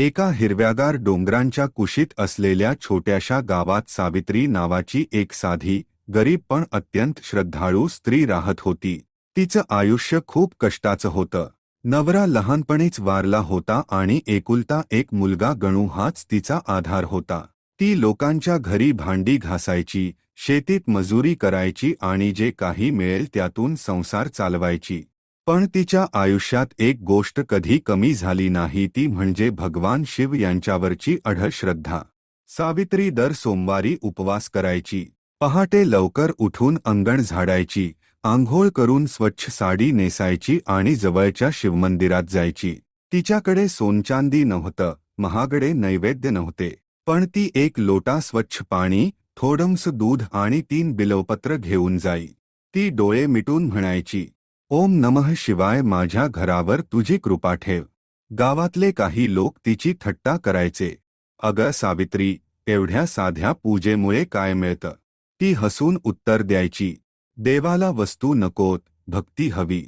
एका हिरव्यागार डोंगरांच्या कुशीत असलेल्या छोट्याशा गावात सावित्री नावाची एक साधी, गरीब पण अत्यंत श्रद्धाळू स्त्री राहत होती. तिचं आयुष्य खूप कष्टाचं होतं. नवरा लहानपणीच वारला होता आणि एकुलता एक मुलगा गणू हाच तिचा आधार होता. ती लोकांच्या घरी भांडी घासायची, शेतीत मजुरी करायची आणि जे काही मिळेल त्यातून संसार चालवायची. पण तिच्या आयुष्यात एक गोष्ट कधी कमी झाली नाही, ती म्हणजे भगवान शिव यांच्यावरची अढळ श्रद्धा. सावित्री दर सोमवारी उपवास करायची. पहाटे लवकर उठून अंगण झाडायची, आंघोळ करून स्वच्छ साडी नेसायची आणि जवळच्या शिवमंदिरात जायची. तिच्याकडे सोनचांदी नव्हतं, महागडे नैवेद्य नव्हते, पण ती एक लोटा स्वच्छ पाणी, थोडंसं दूध आणि 3 बिल्वपत्र घेऊन जाई. ती डोळे मिटून म्हणायची, ओम नमः शिवाय, माझ्या घरावर तुझी कृपा ठेव. गावातले काही लोक तिची थट्टा करायचे. अगं सावित्री, एवढ्या साध्या पूजेमुळे काय मिळतं? ती हसून उत्तर द्यायची, देवाला वस्तू नकोत, भक्ती हवी.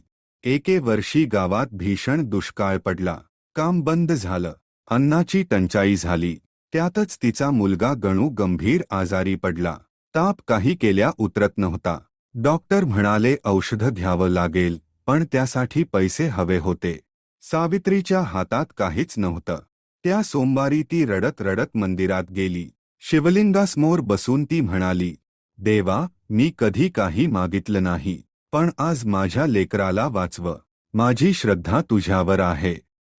एके वर्षी गावात भीषण दुष्काळ पडला. काम बंद झालं. अन्नाची टंचाई झाली. त्यातच तिचा मुलगा गणू गंभीर आजारी पडला. ताप काही केल्या उतरत नव्हता. डॉक्टर म्हणाले औषध घ्यावं लागेल, पण त्यासाठी पैसे हवे होते. सावित्रीच्या हातात काहीच नव्हतं. त्या सोमवारी ती रडत रडत मंदिरात गेली. शिवलिंगासमोर बसून ती म्हणाली, देवा, मी कधी काही मागितलं नाही, पण आज माझ्या लेकराला वाचव. माझी श्रद्धा तुझ्यावर आहे.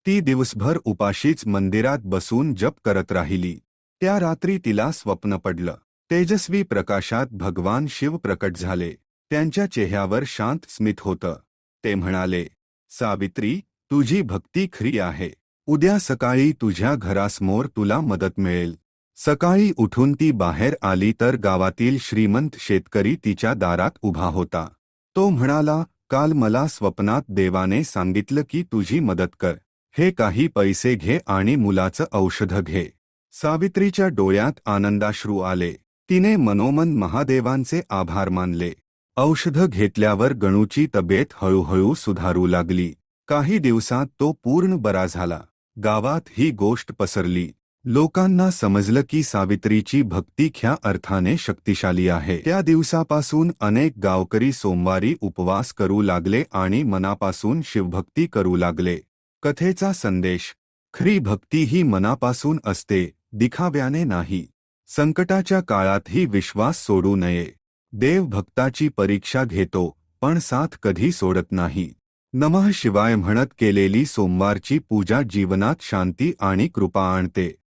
ती दिवसभर उपाशीच मंदिरात बसून जप करत राहिली. त्या रात्री तिला स्वप्न पडलं. तेजस्वी प्रकाशात भगवान शिव प्रकट झाले. त्यांच्या चेहऱ्यावर शांत स्मित होतं. ते म्हणाले, सावित्री, तुझी भक्ती खरी आहे. उद्या सकाळी तुझ्या घरासमोर तुला मदत मिळेल. सकाळी उठून ती बाहेर आली तर गावातील श्रीमंत शेतकरी तिच्या दारात उभा होता. तो म्हणाला, काल मला स्वप्नात देवाने सांगितलं की तुझी मदत कर. हे काही पैसे घे आणि मुलाचं औषध घे. सावित्रीच्या डोळ्यात आनंदाश्रू आले. तिने मनोमन महादेवांचे आभार मानले. औषध घेतल्यावर गणूची तब्येत हळूहळू सुधारू लागली. काही दिवसात तो पूर्ण बरा झाला. गावात ही गोष्ट पसरली. लोकांना समजलं की सावित्रीची भक्ती खऱ्या अर्थाने शक्तिशाली आहे. त्या दिवसापासून अनेक गावकरी सोमवारी उपवास करू लागले आणि मनापासून शिवभक्ती करू लागले. कथेचा संदेश: खरी भक्ती ही मनापासून असते, दिखाव्याने नाही. संकटाच्या काळातही विश्वास सोडू नये. देव भक्ताची परीक्षा घेतो, पण साथ कधी सोडत नाही. नमः शिवाय म्हणत केलेली सोमवारची पूजा जीवनात शांती आणि कृपा आणते.